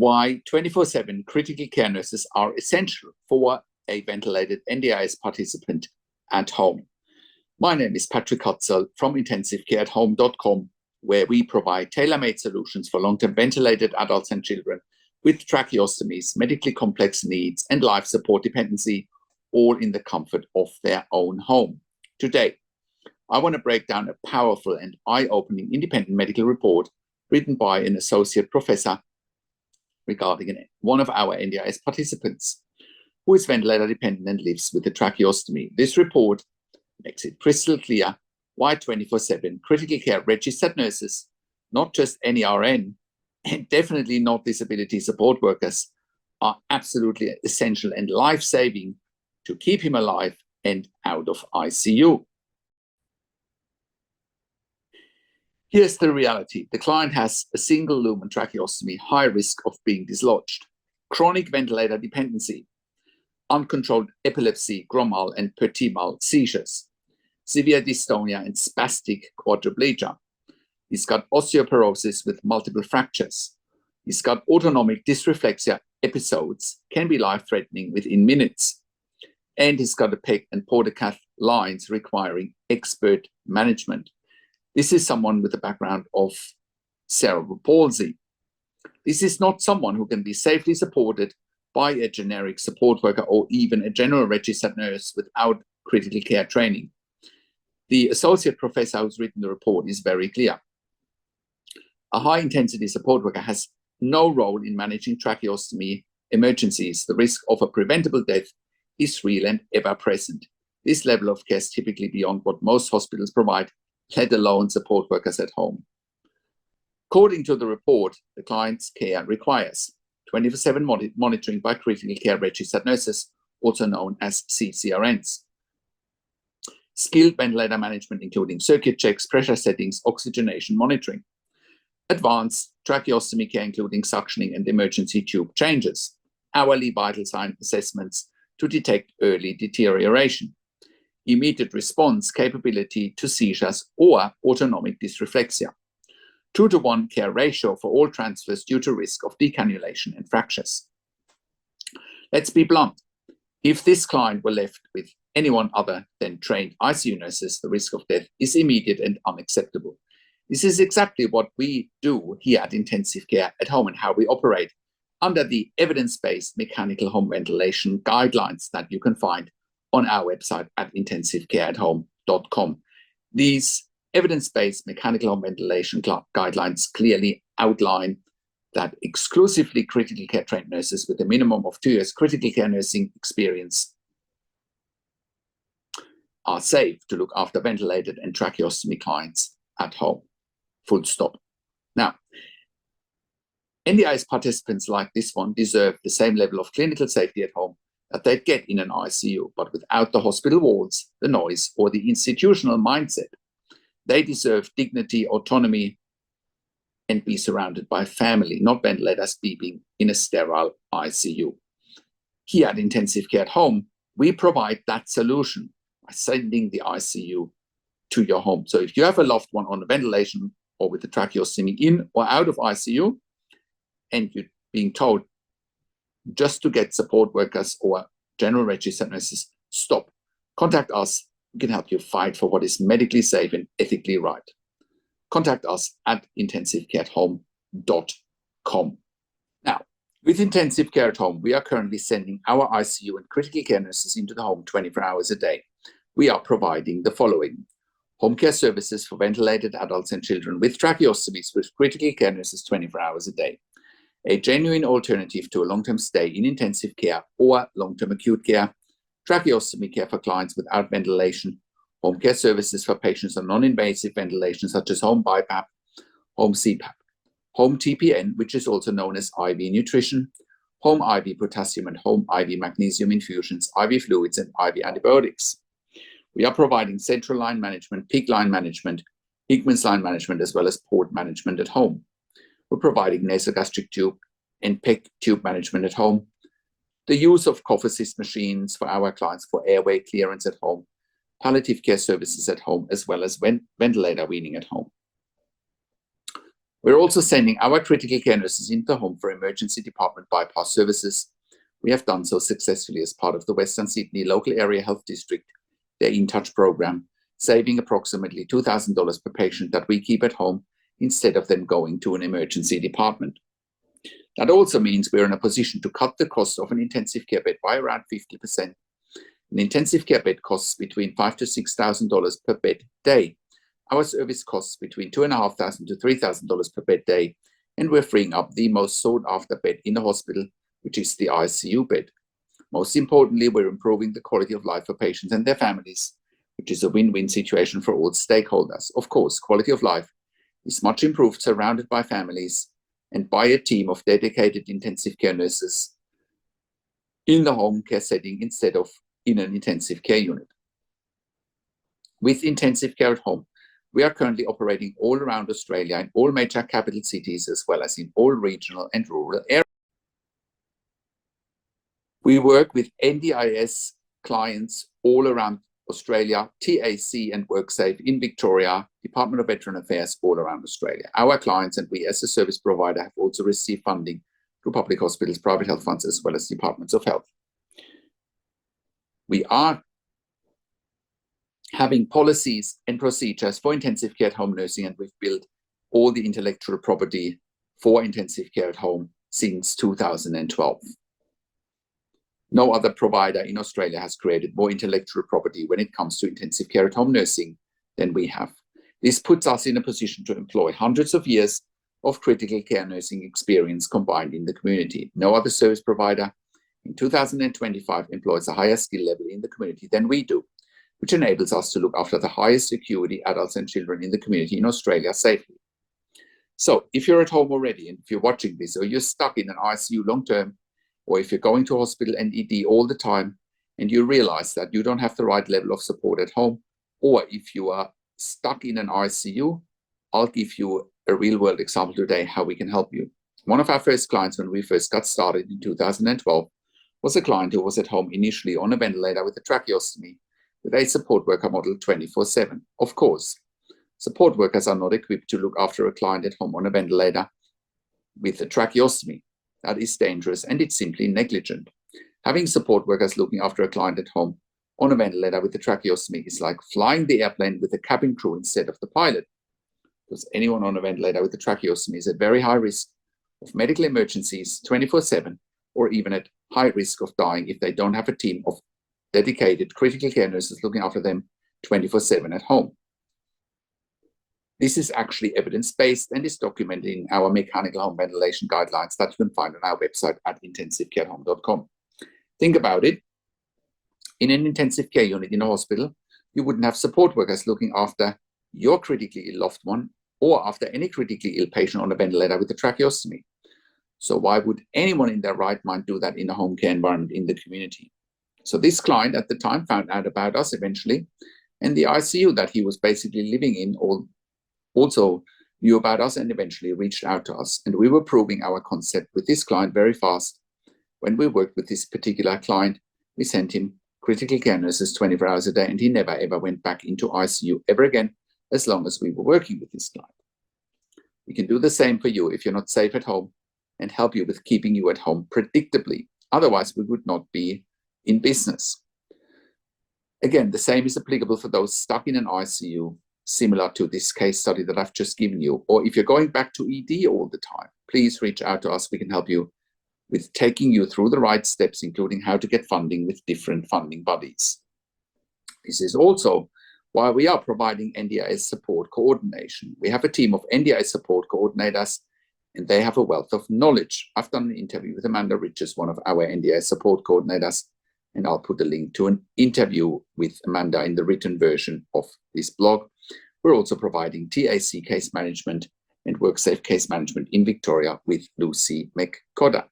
why 24/7 critical care nurses are essential for a ventilated NDIS participant at home. My name is Patrick Hutzel from intensivecareathome.com, where we provide tailor-made solutions for long-term ventilated adults and children with tracheostomies, medically complex needs, and life support dependency, all in the comfort of their own home. Today, I want to break down a powerful and eye-opening independent medical report written by an associate professor regarding one of our NDIS participants who is ventilator dependent and lives with a tracheostomy. This report makes it crystal clear why 24/7 critical care registered nurses, not just any RN, and definitely not disability support workers, are absolutely essential and life-saving to keep him alive and out of ICU. Here's the reality. The client has a single lumen tracheostomy, high risk of being dislodged, chronic ventilator dependency, uncontrolled epilepsy, grommal and pertimal seizures, severe dystonia and spastic quadriplegia. He's got osteoporosis with multiple fractures. He's got autonomic dysreflexia episodes, can be life-threatening within minutes. And he's got a PEG and portacath lines requiring expert management. This is someone with a background of cerebral palsy. This is not someone who can be safely supported by a generic support worker or even a general registered nurse without critical care training. The associate professor who's written the report is very clear. A high-intensity support worker has no role in managing tracheostomy emergencies. The risk of a preventable death is real and ever present. This level of care is typically beyond what most hospitals provide, let alone support workers at home. According to the report, the client's care requires 24/7 monitoring by critical care registered nurses, also known as CCRNs. Skilled ventilator management, including circuit checks, pressure settings, oxygenation monitoring. Advanced tracheostomy care, including suctioning and emergency tube changes. Hourly vital sign assessments to detect early deterioration. Immediate response capability to seizures or autonomic dysreflexia. 2-to-1 care ratio for all transfers due to risk of decannulation and fractures. Let's be blunt. If this client were left with anyone other than trained ICU nurses, the risk of death is immediate and unacceptable. This is exactly what we do here at Intensive Care at Home and how we operate under the evidence-based mechanical home ventilation guidelines that you can find on our website at intensivecareathome.com. These evidence-based mechanical home ventilation guidelines clearly outline that exclusively critical care trained nurses with a minimum of 2 years critical care nursing experience are safe to look after ventilated and tracheostomy clients at home. Full stop. Now, NDIS participants like this one deserve the same level of clinical safety at home that they'd get in an ICU, but without the hospital walls, the noise, or the institutional mindset. They deserve dignity, autonomy, and be surrounded by family, not ventilators beeping in a sterile ICU. Here at Intensive Care at Home, we provide that solution by sending the ICU to your home. So if you have a loved one on a ventilation or with a tracheostomy in or out of ICU, and you're being told just to get support workers or general registered nurses, stop. Contact us. We can help you fight for what is medically safe and ethically right. Contact us at intensivecareathome.com. Now, with Intensive Care at Home, we are currently sending our ICU and critical care nurses into the home 24 hours a day. We are providing the following: home care services for ventilated adults and children with tracheostomies with critical care nurses 24 hours a day. A genuine alternative to a long-term stay in intensive care or long-term acute care, tracheostomy care for clients without ventilation, home care services for patients on non-invasive ventilation such as home BiPAP, home CPAP, home TPN, which is also known as IV nutrition, home IV potassium and home IV magnesium infusions, IV fluids and IV antibiotics. We are providing central line management, PICC line management, Hickman's line management, as well as port management at home. We're providing nasogastric tube and PEG tube management at home, the use of cough assist machines for our clients for airway clearance at home, palliative care services at home, as well as ventilator weaning at home. We're also sending our critical care nurses into the home for emergency department bypass services. We have done so successfully as part of the Western Sydney Local Area Health District, their In Touch program, saving approximately $2,000 per patient that we keep at home instead of them going to an emergency department. That also means we're in a position to cut the cost of an intensive care bed by around 50%. An intensive care bed costs between $5,000 to $6,000 per bed day. Our service costs between $2,500 to $3,000 per bed day, and we're freeing up the most sought after bed in the hospital, which is the ICU bed. Most importantly, we're improving the quality of life for patients and their families, which is a win-win situation for all stakeholders. Of course, quality of life is much improved surrounded by families and by a team of dedicated intensive care nurses in the home care setting instead of in an intensive care unit. With intensive care at home, we are currently operating all around Australia in all major capital cities as well as in all regional and rural areas. We work with NDIS clients all around Australia, TAC and WorkSafe in Victoria, Department of Veteran Affairs all around Australia. Our clients and we as a service provider have also received funding through public hospitals, private health funds, as well as departments of health. We are having policies and procedures for intensive care at home nursing, and we've built all the intellectual property for intensive care at home since 2012. No other provider in Australia has created more intellectual property when it comes to intensive care at home nursing than we have. This puts us in a position to employ hundreds of years of critical care nursing experience combined in the community. No other service provider in 2025 employs a higher skill level in the community than we do, which enables us to look after the highest acuity adults and children in the community in Australia safely. So if you're at home already and if you're watching this, or you're stuck in an ICU long term, or if you're going to hospital and ED all the time and you realize that you don't have the right level of support at home, or if you are stuck in an ICU, I'll give you a real world example today how we can help you. One of our first clients when we first got started in 2012 was a client who was at home initially on a ventilator with a tracheostomy with a support worker model 24/7. Of course, support workers are not equipped to look after a client at home on a ventilator with a tracheostomy. That is dangerous and it's simply negligent. Having support workers looking after a client at home on a ventilator with a tracheostomy is like flying the airplane with a cabin crew instead of the pilot, because anyone on a ventilator with a tracheostomy is at very high risk of medical emergencies 24/7, or even at high risk of dying if they don't have a team of dedicated critical care nurses looking after them 24/7 at home. This is actually evidence-based and is documented in our mechanical home ventilation guidelines that you can find on our website at intensivecarehome.com. Think about it. In an intensive care unit in a hospital, you wouldn't have support workers looking after your critically ill loved one or after any critically ill patient on a ventilator with a tracheostomy. So why would anyone in their right mind do that in a home care environment in the community? So this client at the time found out about us eventually, and the ICU that he was basically living in also knew about us and eventually reached out to us. And we were proving our concept with this client very fast. When we worked with this particular client, we sent him critical care nurses 24 hours a day, and he never ever went back into ICU ever again as long as we were working with this client. We can do the same for you if you're not safe at home and help you with keeping you at home predictably. Otherwise, we would not be in business. Again, the same is applicable for those stuck in an ICU, similar to this case study that I've just given you. Or if you're going back to ED all the time, please reach out to us. We can help you with taking you through the right steps, including how to get funding with different funding bodies. This is also why we are providing NDIS support coordination. We have a team of NDIS support coordinators, and they have a wealth of knowledge. I've done an interview with Amanda Richards, one of our NDIS support coordinators, and I'll put a link to an interview with Amanda in the written version of this blog. We're also providing TAC case management and WorkSafe case management in Victoria with Lucy McCodder.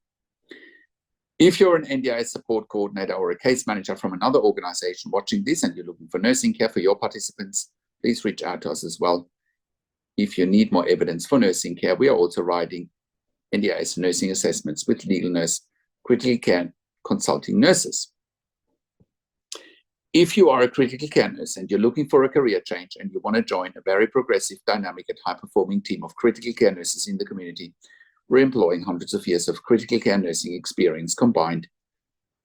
If you're an NDIS support coordinator or a case manager from another organization watching this and you're looking for nursing care for your participants, please reach out to us as well. If you need more evidence for nursing care, we are also writing NDIS nursing assessments with legal nurse, critical care consulting nurses. If you are a critical care nurse and you're looking for a career change and you want to join a very progressive, dynamic, and high-performing team of critical care nurses in the community, we're employing hundreds of years of critical care nursing experience combined.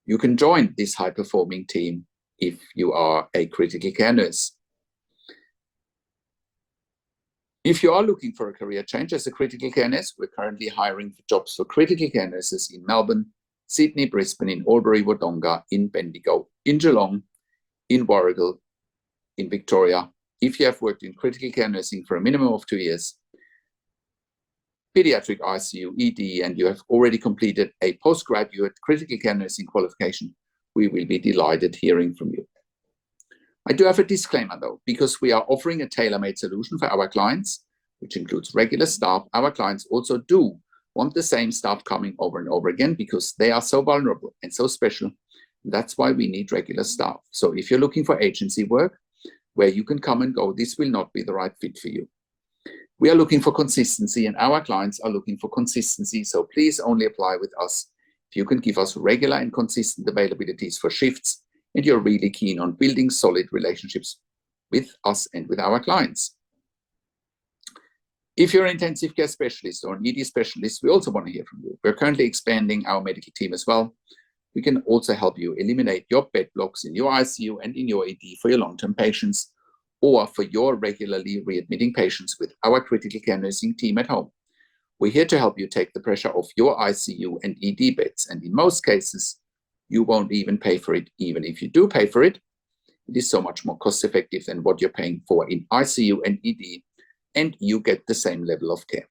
You can join this high-performing team if you are a critical care nurse. If you are looking for a career change as a critical care nurse, we're currently hiring for jobs for critical care nurses in Melbourne, Sydney, Brisbane, in Albury, Wodonga, in Bendigo, in Geelong, in Warragul, in Victoria. If you have worked in critical care nursing for a minimum of 2 years, pediatric ICU, ED, and you have already completed a postgraduate critical care nursing qualification, we will be delighted hearing from you. I do have a disclaimer though, because we are offering a tailor-made solution for our clients, which includes regular staff. Our clients also do want the same staff coming over and over again because they are so vulnerable and so special. That's why we need regular staff. So if you're looking for agency work where you can come and go, this will not be the right fit for you. We are looking for consistency and our clients are looking for consistency. So please only apply with us if you can give us regular and consistent availabilities for shifts and you're really keen on building solid relationships with us and with our clients. If you're an intensive care specialist or an ED specialist, we also want to hear from you. We're currently expanding our medical team as well. We can also help you eliminate your bed blocks in your ICU and in your ED for your long-term patients or for your regularly readmitting patients with our critical care nursing team at home. We're here to help you take the pressure off your ICU and ED beds, and in most cases, you won't even pay for it. Even if you do pay for it, it is so much more cost-effective than what you're paying for in ICU and ED, and you get the same level of care.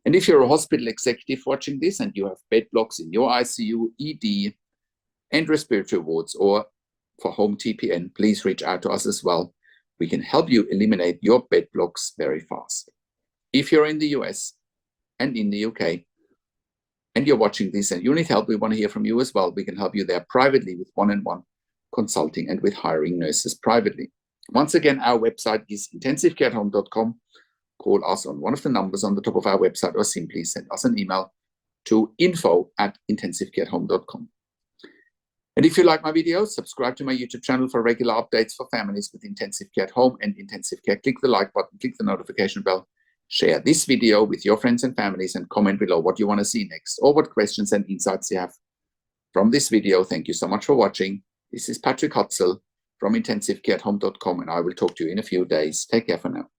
And if you're a hospital executive watching this and you have bed blocks in your ICU, ED, and respiratory wards, or for home TPN, please reach out to us as well. We can help you eliminate your bed blocks very fast. If you're in the US and in the UK, and you're watching this and you need help, we want to hear from you as well. We can help you there privately with one-on-one consulting and with hiring nurses privately. Once again, our website is intensivecareathome.com. Call us on one of the numbers on the top of our website or simply send us an email to info@intensivecareathome.com. And if you like my videos, subscribe to my YouTube channel for regular updates for families with intensive care at home and intensive care. Click the like button, click the notification bell, share this video with your friends and families, and comment below what you want to see next or what questions and insights you have from this video. Thank you so much for watching. This is Patrick Hutzel from intensivecareathome.com, and I will talk to you in a few days. Take care for now.